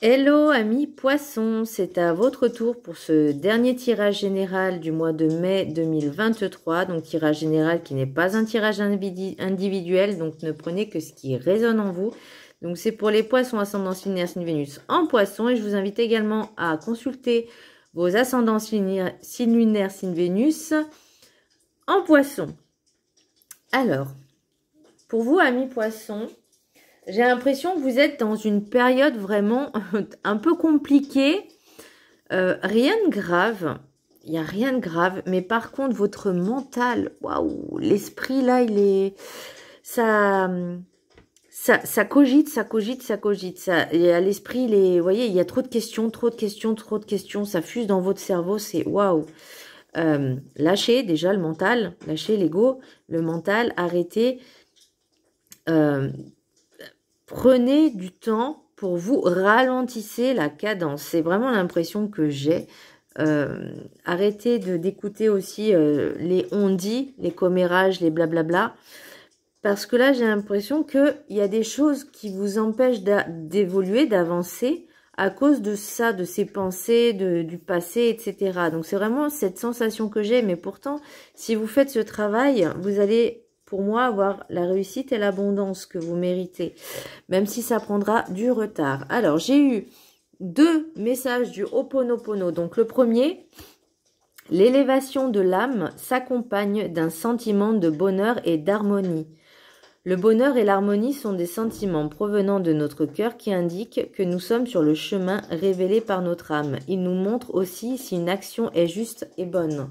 Hello amis poissons, c'est à votre tour pour ce dernier tirage général du mois de mai 2023. Donc tirage général qui n'est pas un tirage individuel, donc ne prenez que ce qui résonne en vous. Donc c'est pour les poissons ascendant signe lunaire signe Vénus en poisson, et je vous invite également à consulter vos ascendants signe lunaire signe Vénus en poisson. Alors, pour vous amis poissons, j'ai l'impression que vous êtes dans une période vraiment un peu compliquée. Rien de grave. Il n'y a rien de grave. Mais par contre, votre mental, waouh, l'esprit là, il est... Ça cogite, ça cogite, ça cogite. L'esprit, vous voyez, il y a trop de questions, trop de questions, trop de questions. Ça fuse dans votre cerveau, c'est waouh. Lâchez déjà le mental, lâchez l'ego, le mental, arrêtez. Prenez du temps pour vous, ralentissez la cadence. C'est vraiment l'impression que j'ai. Arrêtez d'écouter aussi les on-dit, les commérages, les blablabla. Parce que là, j'ai l'impression qu'il y a des choses qui vous empêchent d'évoluer, d'avancer à cause de ça, de ces pensées, du passé, etc. Donc, c'est vraiment cette sensation que j'ai. Mais pourtant, si vous faites ce travail, vous allez, pour moi, avoir la réussite et l'abondance que vous méritez. Même si ça prendra du retard. Alors, j'ai eu 2 messages du Ho'oponopono. Donc, le premier, l'élévation de l'âme s'accompagne d'un sentiment de bonheur et d'harmonie. Le bonheur et l'harmonie sont des sentiments provenant de notre cœur qui indiquent que nous sommes sur le chemin révélé par notre âme. Ils nous montrent aussi si une action est juste et bonne.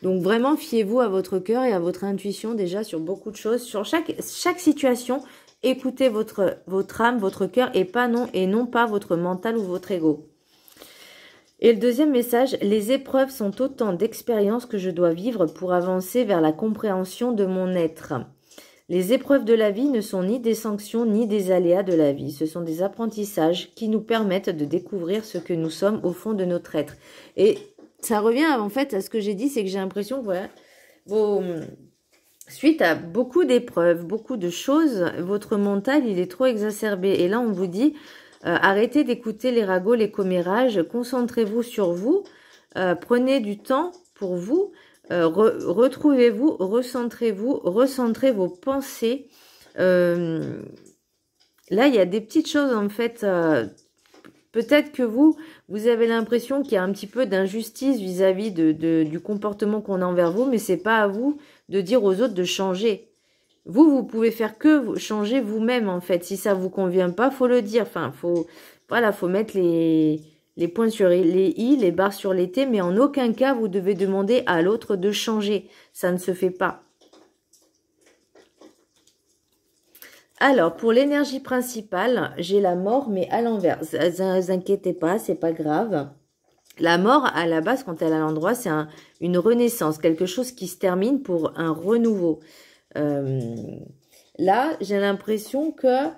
Donc vraiment, fiez-vous à votre cœur et à votre intuition déjà sur beaucoup de choses. Sur chaque situation, écoutez votre âme, votre cœur et non pas votre mental ou votre ego. Et le deuxième message, les épreuves sont autant d'expériences que je dois vivre pour avancer vers la compréhension de mon être. Les épreuves de la vie ne sont ni des sanctions ni des aléas de la vie. Ce sont des apprentissages qui nous permettent de découvrir ce que nous sommes au fond de notre être. Et ça revient en fait à ce que j'ai dit, c'est que j'ai l'impression que voilà, suite à beaucoup d'épreuves, beaucoup de choses, votre mental il est trop exacerbé. Et là on vous dit, arrêtez d'écouter les ragots, les commérages, concentrez-vous sur vous, prenez du temps pour vous. Retrouvez-vous, recentrez-vous, recentrez vos pensées. Là, il y a des petites choses en fait. Peut-être que vous avez l'impression qu'il y a un petit peu d'injustice vis-à-vis du comportement qu'on a envers vous, mais c'est pas à vous de dire aux autres de changer. Vous pouvez faire que changer vous-même en fait. Si ça vous convient pas, faut le dire. Enfin, faut mettre les points sur les i, les barres sur les t, mais en aucun cas, vous devez demander à l'autre de changer. Ça ne se fait pas. Alors, pour l'énergie principale, j'ai la mort, mais à l'envers. Ne vous inquiétez pas, c'est pas grave. La mort, à la base, quand elle est à l'endroit, c'est une renaissance, quelque chose qui se termine pour un renouveau. Là, j'ai l'impression que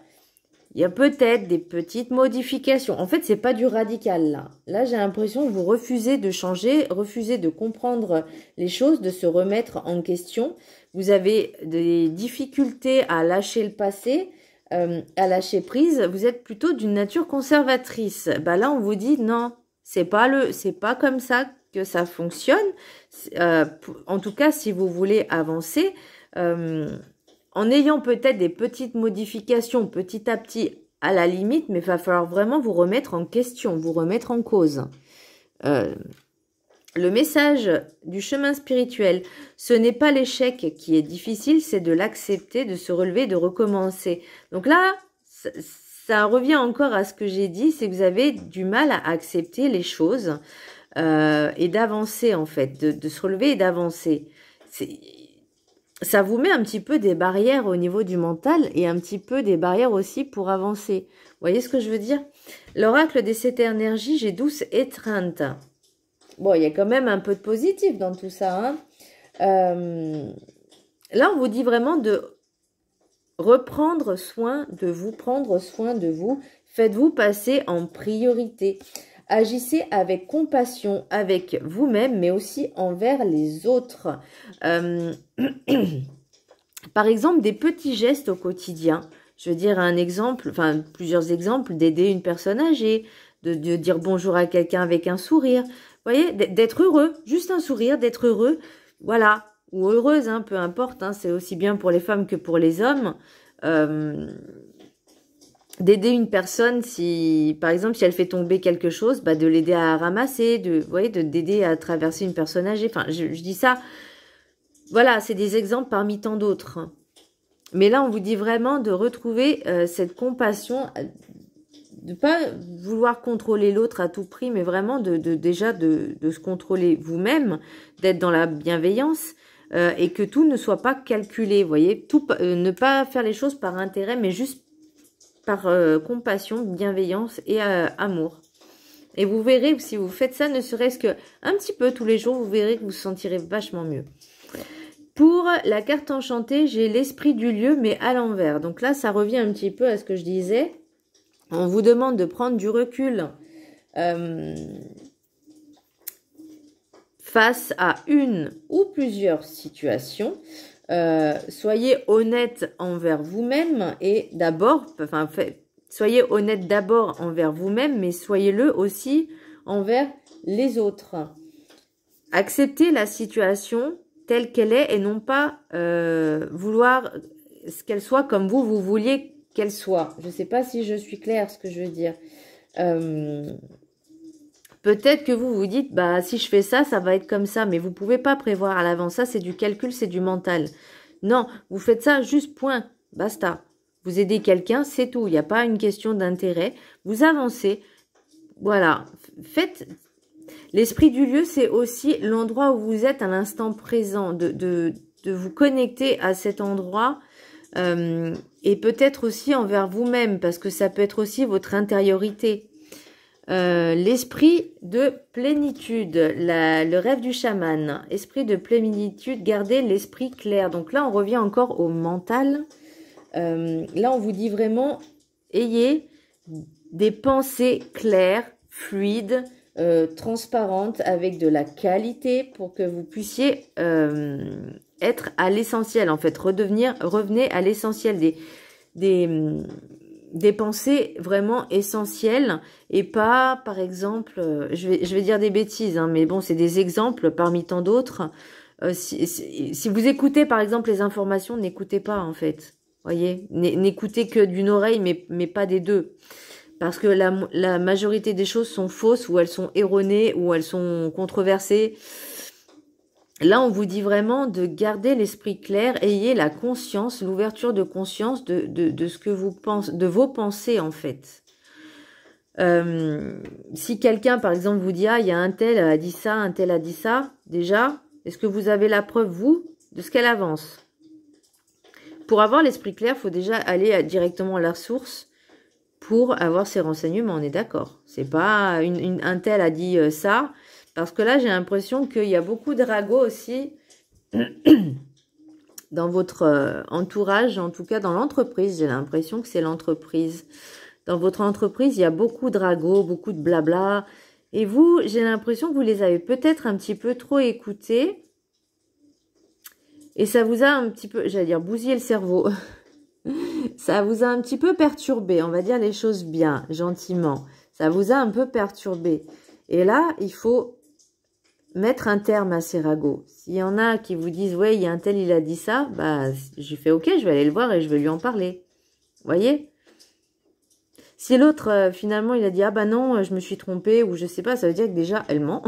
il y a peut-être des petites modifications. En fait, c'est pas du radical là. Là, j'ai l'impression que vous refusez de changer, refusez de comprendre les choses, de se remettre en question. Vous avez des difficultés à lâcher le passé, à lâcher prise. Vous êtes plutôt d'une nature conservatrice. Bah là, on vous dit non, c'est pas comme ça que ça fonctionne. En tout cas, si vous voulez avancer. En ayant peut-être des petites modifications petit à petit à la limite, mais il va falloir vraiment vous remettre en question, vous remettre en cause. Le message du chemin spirituel, ce n'est pas l'échec qui est difficile, c'est de l'accepter, de se relever, de recommencer. Donc là, ça revient encore à ce que j'ai dit, c'est que vous avez du mal à accepter les choses et d'avancer en fait, de se relever et d'avancer. Ça vous met un petit peu des barrières au niveau du mental et un petit peu des barrières aussi pour avancer. Vous voyez ce que je veux dire? L'oracle des 7 énergies, j'ai douce étreinte. Bon, il y a quand même un peu de positif dans tout ça. Hein. Là, on vous dit vraiment de reprendre soin de vous, prendre soin de vous. Faites-vous passer en priorité. Agissez avec compassion avec vous-même, mais aussi envers les autres. Par exemple, des petits gestes au quotidien, Je veux dire un exemple, enfin plusieurs exemples, d'aider une personne âgée, de dire bonjour à quelqu'un avec un sourire. Vous voyez, d'être heureux, juste un sourire, d'être heureux, voilà, ou heureuse, hein, peu importe, hein, c'est aussi bien pour les femmes que pour les hommes. D'aider une personne, si par exemple si elle fait tomber quelque chose, bah, de l'aider à ramasser, vous voyez, d'aider à traverser une personne âgée. Enfin, je dis ça, voilà, c'est des exemples parmi tant d'autres. Mais là, on vous dit vraiment de retrouver cette compassion, de pas vouloir contrôler l'autre à tout prix, mais vraiment déjà de se contrôler vous-même, d'être dans la bienveillance et que tout ne soit pas calculé, vous voyez, tout, ne pas faire les choses par intérêt, mais juste par compassion, bienveillance et amour. Et vous verrez, si vous faites ça, ne serait-ce que un petit peu tous les jours, vous verrez que vous vous sentirez vachement mieux. Pour la carte enchantée, j'ai l'esprit du lieu, mais à l'envers. Donc là, ça revient un petit peu à ce que je disais. On vous demande de prendre du recul face à une ou plusieurs situations. Soyez honnête envers vous-même et d'abord, enfin, soyez honnête d'abord envers vous-même, mais soyez-le aussi envers les autres. Acceptez la situation telle qu'elle est et non pas vouloir qu'elle soit comme vous vouliez qu'elle soit. Je ne sais pas si je suis claire ce que je veux dire. Peut-être que vous vous dites, bah si je fais ça, ça va être comme ça, mais vous ne pouvez pas prévoir à l'avance. Ça, c'est du calcul, c'est du mental. Non, vous faites ça juste point, basta. Vous aidez quelqu'un, c'est tout. Il n'y a pas une question d'intérêt. Vous avancez. Voilà. Faites. L'esprit du lieu, c'est aussi l'endroit où vous êtes à l'instant présent, de vous connecter à cet endroit et peut-être aussi envers vous-même, parce que ça peut être aussi votre intériorité. L'esprit de plénitude, le rêve du chaman, esprit de plénitude, gardez l'esprit clair. Donc là, on revient encore au mental. Là, on vous dit vraiment, ayez des pensées claires, fluides, transparentes, avec de la qualité pour que vous puissiez être à l'essentiel. En fait, revenez à l'essentiel des pensées vraiment essentielles et pas, par exemple, je vais dire des bêtises, hein, mais bon, c'est des exemples parmi tant d'autres. Si vous écoutez, par exemple, les informations, n'écoutez pas, en fait. Voyez, n'écoutez que d'une oreille, mais pas des deux. Parce que la majorité des choses sont fausses, ou elles sont erronées, ou elles sont controversées. Là, on vous dit vraiment de garder l'esprit clair, ayez la conscience, l'ouverture de conscience de ce que vous pensez, de vos pensées en fait. Si quelqu'un, par exemple, vous dit « Ah, il y a un tel a dit ça, un tel a dit ça », déjà, est-ce que vous avez la preuve, vous, de ce qu'elle avance? Pour avoir l'esprit clair, il faut déjà aller directement à la source pour avoir ces renseignements, on est d'accord. C'est pas un tel a dit ça. Parce que là, j'ai l'impression qu'il y a beaucoup de ragots aussi dans votre entourage, en tout cas dans l'entreprise. J'ai l'impression que c'est l'entreprise. Dans votre entreprise, il y a beaucoup de ragots, beaucoup de blabla. Et vous, j'ai l'impression que vous les avez peut-être un petit peu trop écoutés. Et ça vous a un petit peu, j'allais dire, bousillé le cerveau. Ça vous a un petit peu perturbé, on va dire les choses bien, gentiment. Ça vous a un peu perturbé. Et là, il faut mettre un terme à ces ragots. S'il y en a qui vous disent, ouais, il y a un tel, il a dit ça, bah, j'ai fait, ok, je vais aller le voir et je vais lui en parler. Vous voyez? Si l'autre, finalement, il a dit, ah bah non, je me suis trompée, ou je sais pas, ça veut dire que déjà, elle ment.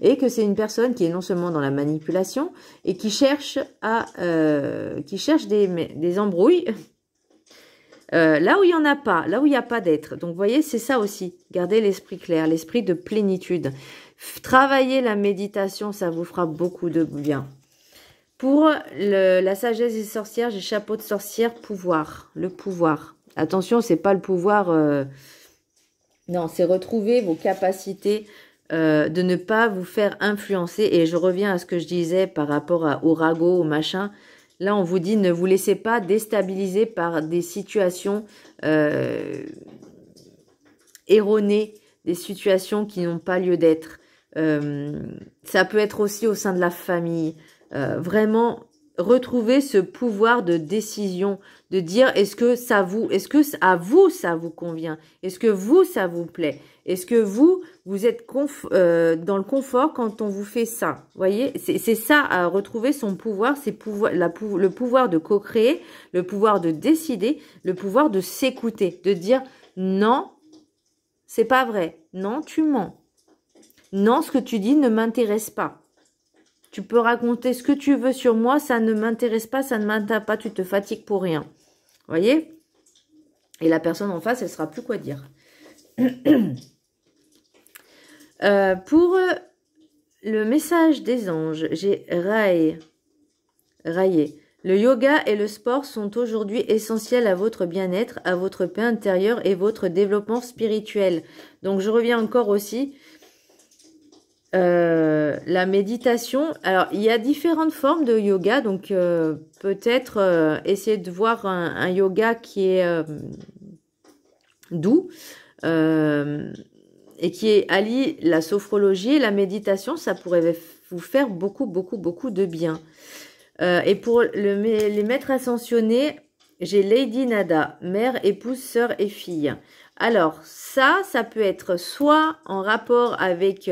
Et que c'est une personne qui est non seulement dans la manipulation, et qui cherche des embrouilles, là où il n'y en a pas, là où il n'y a pas d'être. Donc, vous voyez, c'est ça aussi. Gardez l'esprit clair, l'esprit de plénitude. Travaillez la méditation, ça vous fera beaucoup de bien. Pour la sagesse des sorcières, j'ai chapeau de sorcière, pouvoir. Le pouvoir. Attention, c'est pas le pouvoir... non, c'est retrouver vos capacités de ne pas vous faire influencer. Et je reviens à ce que je disais par rapport au ragot, au machin. Là, on vous dit, ne vous laissez pas déstabiliser par des situations erronées, des situations qui n'ont pas lieu d'être. Ça peut être aussi au sein de la famille. Vraiment, retrouver ce pouvoir de décision, de dire est-ce que à vous ça vous convient? Est-ce que vous ça vous plaît? Est-ce que vous êtes dans le confort quand on vous fait ça? Vous voyez, c'est ça, à retrouver son pouvoir, c'est le pouvoir de co-créer, le pouvoir de décider, le pouvoir de s'écouter, de dire non, c'est pas vrai, non, tu mens, non, ce que tu dis ne m'intéresse pas. Tu peux raconter ce que tu veux sur moi, ça ne m'intéresse pas, ça ne m'intéresse pas, tu te fatigues pour rien. Vous voyez? Et la personne en face, elle ne saura plus quoi dire. Pour le message des anges, j'ai raillé. Le yoga et le sport sont aujourd'hui essentiels à votre bien-être, à votre paix intérieure et votre développement spirituel. Donc, je reviens encore aussi. La méditation, alors il y a différentes formes de yoga, donc peut-être essayer de voir un yoga qui est doux et qui allie la sophrologie et la méditation, ça pourrait vous faire beaucoup de bien. Et pour les maîtres ascensionnés, j'ai Lady Nada, mère, épouse, sœur et fille. Alors ça peut être soit en rapport avec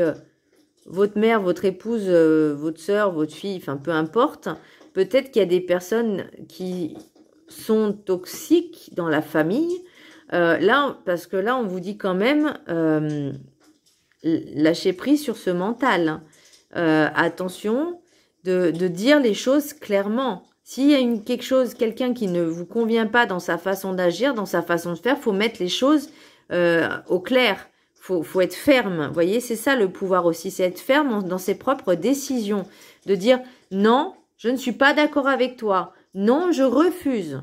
votre mère, votre épouse, votre sœur, votre fille, enfin peu importe. Peut-être qu'il y a des personnes qui sont toxiques dans la famille. Là, parce que là, on vous dit quand même, lâchez prise sur ce mental. Attention de dire les choses clairement. S'il y a quelqu'un qui ne vous convient pas dans sa façon d'agir, dans sa façon de faire, faut mettre les choses au clair. Faut être ferme, vous voyez, c'est ça le pouvoir aussi, c'est être ferme dans ses propres décisions, de dire non, je ne suis pas d'accord avec toi, non, je refuse.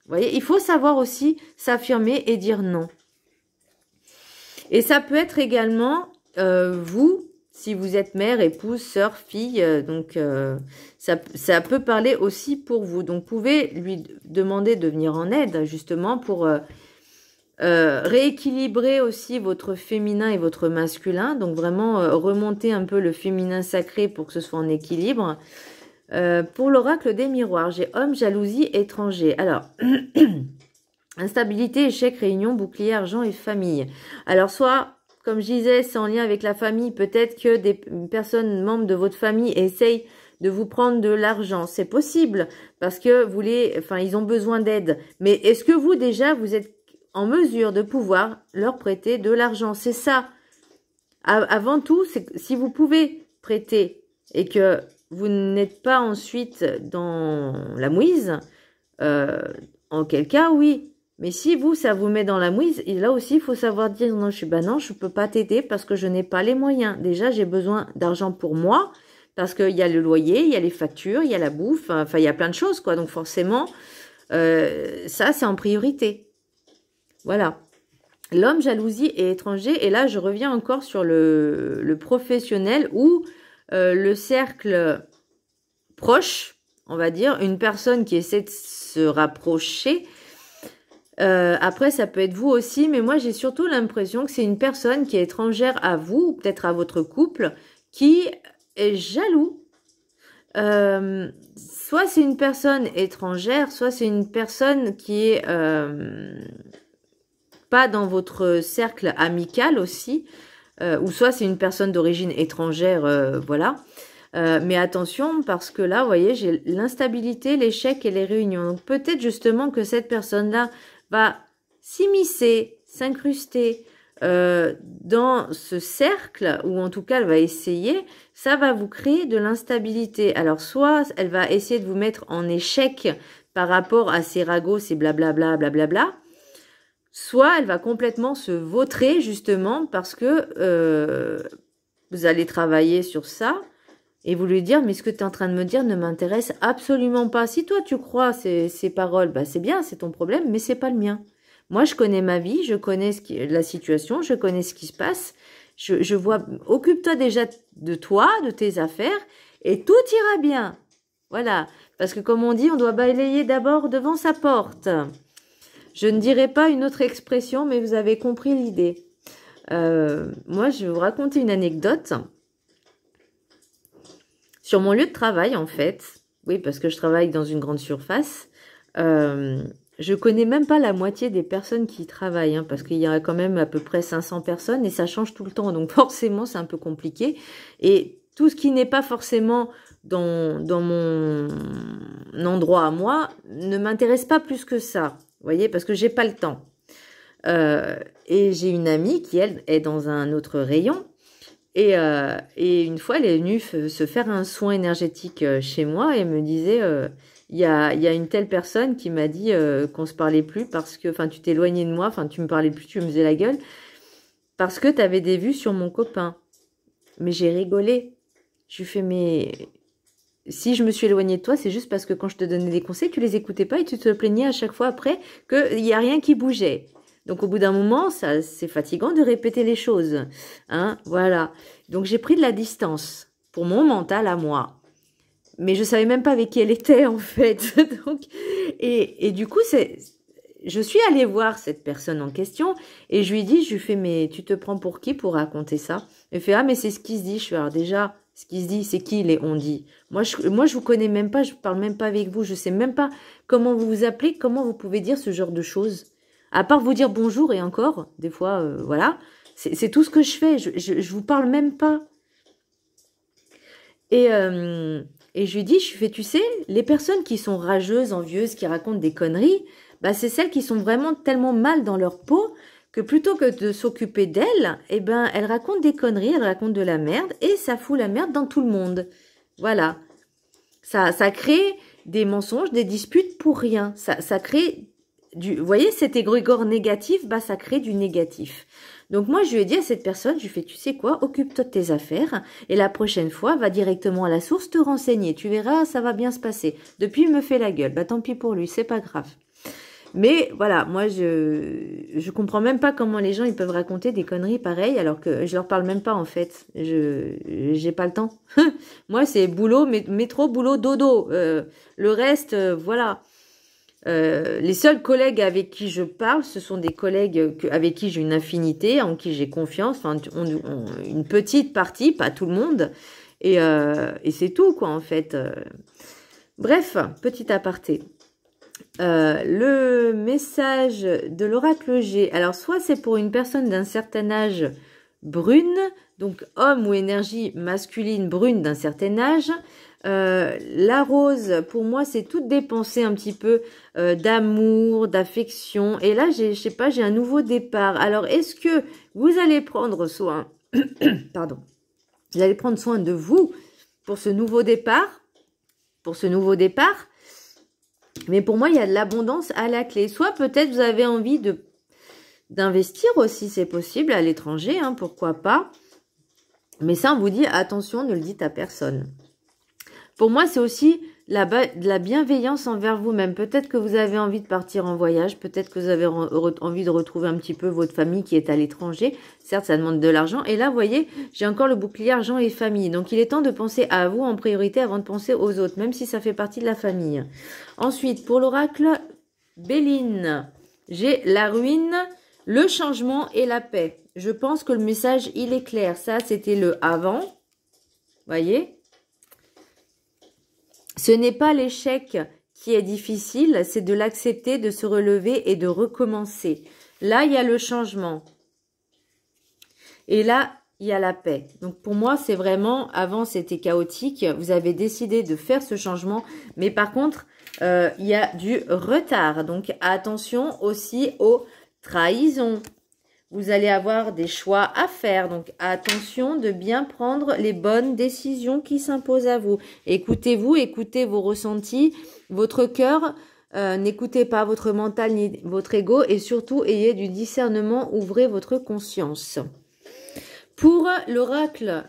Vous voyez, il faut savoir aussi s'affirmer et dire non. Et ça peut être également vous, si vous êtes mère, épouse, sœur, fille, donc ça peut parler aussi pour vous. Donc, vous pouvez lui demander de venir en aide, justement, pour rééquilibrer aussi votre féminin et votre masculin, donc vraiment remonter un peu le féminin sacré pour que ce soit en équilibre. Pour l'oracle des miroirs, j'ai homme, jalousie, étranger. Alors, instabilité, échec, réunion, bouclier, argent et famille. Alors, soit, comme je disais, c'est en lien avec la famille, peut-être que des personnes membres de votre famille essayent de vous prendre de l'argent. C'est possible, parce que ils ont besoin d'aide. Mais est-ce que vous, déjà, vous êtes en mesure de pouvoir leur prêter de l'argent? C'est ça. Avant tout, si vous pouvez prêter et que vous n'êtes pas ensuite dans la mouise, en quel cas, oui. Mais si ça vous met dans la mouise, et là aussi, il faut savoir dire non, je peux pas t'aider parce que je n'ai pas les moyens. Déjà, j'ai besoin d'argent pour moi parce qu'il y a le loyer, il y a les factures, il y a la bouffe, enfin, il y a plein de choses, quoi. Donc, forcément, ça, c'est en priorité. Voilà. L'homme, jalousie et étranger. Et là, je reviens encore sur le professionnel ou le cercle proche, on va dire. Une personne qui essaie de se rapprocher. Après, ça peut être vous aussi. Mais moi, j'ai surtout l'impression que c'est une personne qui est étrangère à vous, ou peut-être à votre couple, qui est jaloux. Soit c'est une personne étrangère, soit c'est une personne qui est... pas dans votre cercle amical aussi, ou soit c'est une personne d'origine étrangère, voilà. Mais attention, parce que là, vous voyez, j'ai l'instabilité, l'échec et les réunions. Donc peut-être justement que cette personne-là va s'immiscer, s'incruster dans ce cercle, ou en tout cas, elle va essayer, ça va vous créer de l'instabilité. Alors soit elle va essayer de vous mettre en échec par rapport à ces ragots, ces blablabla, blablabla, soit elle va complètement se vautrer justement parce que vous allez travailler sur ça et vous lui dire mais ce que tu es en train de me dire ne m'intéresse absolument pas. Si toi tu crois ces paroles, bah c'est bien, c'est ton problème, mais c'est pas le mien. Moi je connais ma vie, je connais la situation, je connais ce qui se passe. Je vois, occupe-toi déjà de toi, de tes affaires et tout ira bien. Voilà, parce que comme on dit, on doit balayer d'abord devant sa porte. Je ne dirai pas une autre expression, mais vous avez compris l'idée. Moi, je vais vous raconter une anecdote. Sur mon lieu de travail, en fait, Oui, parce que je travaille dans une grande surface. Je connais même pas la moitié des personnes qui y travaillent, hein, parce qu'il y a quand même à peu près 500 personnes et ça change tout le temps. Donc forcément, c'est un peu compliqué. Et tout ce qui n'est pas forcément dans mon endroit à moi ne m'intéresse pas plus que ça. Vous voyez, parce que j'ai pas le temps. Et j'ai une amie qui, elle, est dans un autre rayon. Et une fois, elle est venue se faire un soin énergétique chez moi et me disait, il y a une telle personne qui m'a dit qu'on se parlait plus parce que, enfin, tu t'éloignais de moi, enfin, tu me parlais plus, tu me faisais la gueule parce que tu avais des vues sur mon copain. Mais j'ai rigolé. Je lui fais, mais si je me suis éloignée de toi, c'est juste parce que quand je te donnais des conseils, tu les écoutais pas et tu te plaignais à chaque fois après qu'il n'y a rien qui bougeait. Donc, au bout d'un moment, ça, c'est fatigant de répéter les choses. Hein, voilà. Donc, j'ai pris de la distance pour mon mental à moi. Mais je savais même pas avec qui elle était, en fait. Donc, et du coup, je suis allée voir cette personne en question et je lui fais, mais tu te prends pour qui pour raconter ça? Elle fait, ah, mais c'est ce qui se dit. Je fais, alors déjà, ce qui se dit, c'est qui les on dit? Moi, je vous connais même pas, je parle même pas avec vous, je sais même pas comment vous vous appelez, comment vous pouvez dire ce genre de choses. À part vous dire bonjour et encore, des fois, voilà. C'est tout ce que je fais. Je vous parle même pas. Et je lui dis, je fais, tu sais, les personnes qui sont rageuses, envieuses, qui racontent des conneries, bah, c'est celles qui sont vraiment tellement mal dans leur peau que plutôt que de s'occuper d'elles, eh ben, elles racontent des conneries, elles racontent de la merde et ça fout la merde dans tout le monde. Voilà. Ça crée des mensonges, des disputes pour rien. Ça crée vous voyez, cet égrégore négatif, bah, ça crée du négatif. Donc, moi, je lui ai dit à cette personne, je lui ai fait, tu sais quoi, occupe-toi de tes affaires et la prochaine fois, va directement à la source te renseigner. Tu verras, ça va bien se passer. Depuis, il me fait la gueule. Bah, tant pis pour lui, c'est pas grave. Mais voilà, moi, je comprends même pas comment les gens, ils peuvent raconter des conneries pareilles alors que je leur parle même pas, en fait. J'ai pas le temps. Moi, c'est boulot, métro, boulot, dodo. Le reste, voilà. Les seuls collègues avec qui je parle, ce sont des collègues avec qui j'ai une affinité, en qui j'ai confiance, enfin une petite partie, pas tout le monde, et c'est tout quoi en fait. Bref, petit aparté. Le message de l'oracle G, alors soit c'est pour une personne d'un certain âge brune, donc homme ou énergie masculine brune d'un certain âge. La rose, pour moi, c'est toute dépensée un petit peu d'amour, d'affection. Et là, je sais pas, j'ai un nouveau départ. Alors, est-ce que vous allez prendre soin, pardon, vous allez prendre soin de vous pour ce nouveau départ, mais pour moi, il y a de l'abondance à la clé. Soit peut-être vous avez envie d'investir aussi, c'est possible, à l'étranger, hein, pourquoi pas. Mais ça, on vous dit, attention, ne le dites à personne. Pour moi, c'est aussi de la bienveillance envers vous-même. Peut-être que vous avez envie de partir en voyage, peut-être que vous avez envie de retrouver un petit peu votre famille qui est à l'étranger. Certes, ça demande de l'argent. Et là, vous voyez, j'ai encore le bouclier argent et famille. Donc, il est temps de penser à vous en priorité avant de penser aux autres, même si ça fait partie de la famille. Ensuite, pour l'oracle Béline, j'ai la ruine, le changement et la paix. Je pense que le message, il est clair. Ça, c'était le avant. Voyez ? Ce n'est pas l'échec qui est difficile, c'est de l'accepter, de se relever et de recommencer. Là, il y a le changement. Et là, il y a la paix. Donc, pour moi, c'est vraiment, avant, c'était chaotique. Vous avez décidé de faire ce changement. Mais par contre, il y a du retard. Donc, attention aussi aux trahisons. Vous allez avoir des choix à faire. Donc, attention de bien prendre les bonnes décisions qui s'imposent à vous. Écoutez-vous, écoutez vos ressentis, votre cœur. N'écoutez pas votre mental ni votre ego. Et surtout, ayez du discernement. Ouvrez votre conscience. Pour l'oracle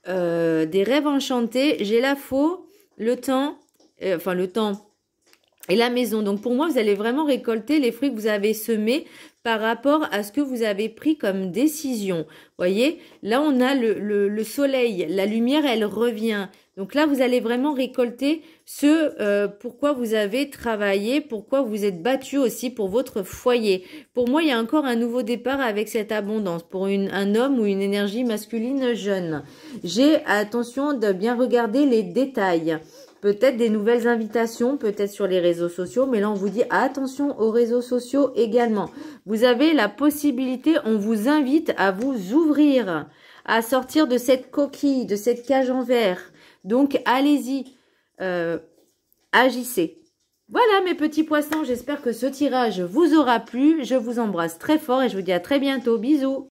des rêves enchantés, j'ai la faux, le temps et la maison. Donc, pour moi, vous allez vraiment récolter les fruits que vous avez semés par rapport à ce que vous avez pris comme décision. Voyez, là, on a le soleil, la lumière, elle revient. Donc là, vous allez vraiment récolter ce pourquoi vous avez travaillé, pourquoi vous êtes battu aussi pour votre foyer. Pour moi, il y a encore un nouveau départ avec cette abondance pour un homme ou une énergie masculine jeune. J'ai attention de bien regarder les détails. peut-être des nouvelles invitations, peut-être sur les réseaux sociaux. Mais là, on vous dit attention aux réseaux sociaux également. Vous avez la possibilité, on vous invite à vous ouvrir, à sortir de cette coquille, de cette cage en verre. Donc, allez-y, agissez. Voilà mes petits poissons, j'espère que ce tirage vous aura plu. Je vous embrasse très fort et je vous dis à très bientôt. Bisous.